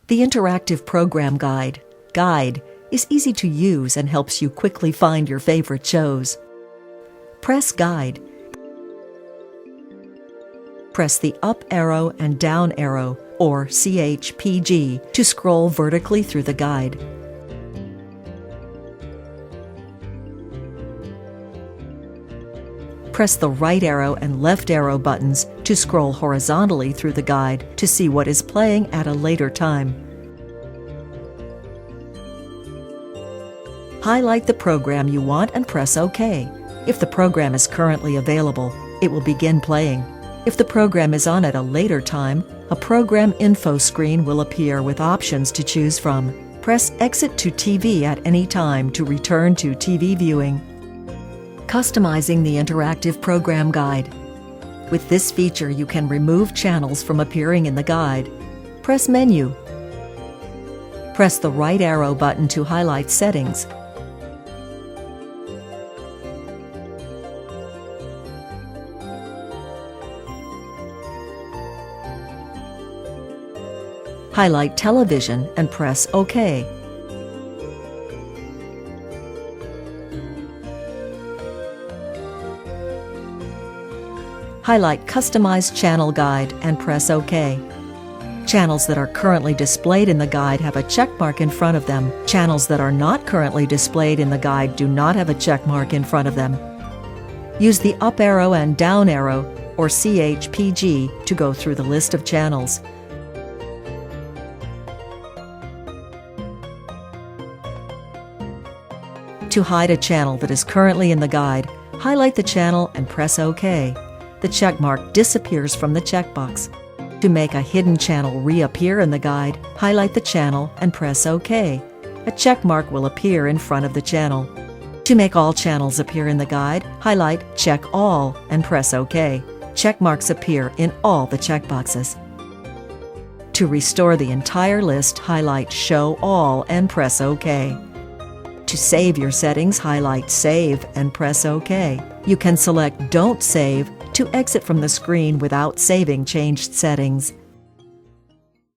The interactive program guide is easy to use and helps you quickly find your favorite shows. Press Guide. Press the up arrow and down arrow, or CHPG, to scroll vertically through the guide. Press the right arrow and left arrow buttons to scroll horizontally through the guide to see what is playing at a later time. Highlight the program you want and press OK. If the program is currently available, it will begin playing. If the program is on at a later time, a program info screen will appear with options to choose from. Press Exit to TV at any time to return to TV viewing. Customizing the interactive program guide. With this feature, you can remove channels from appearing in the guide. Press Menu. Press the right arrow button to highlight Settings. Highlight Television and press OK. Highlight Customize Channel Guide and press OK. Channels that are currently displayed in the guide have a check mark in front of them. Channels that are not currently displayed in the guide do not have a check mark in front of them. Use the up arrow and down arrow, or CHPG, to go through the list of channels. To hide a channel that is currently in the guide, highlight the channel and press OK. The check mark disappears from the checkbox. To make a hidden channel reappear in the guide, highlight the channel and press OK. A check mark will appear in front of the channel. To make all channels appear in the guide, highlight Check All and press OK. Check marks appear in all the checkboxes. To restore the entire list, highlight Show All and press OK. To save your settings, highlight Save and press OK. You can select Don't Save to exit from the screen without saving changed settings.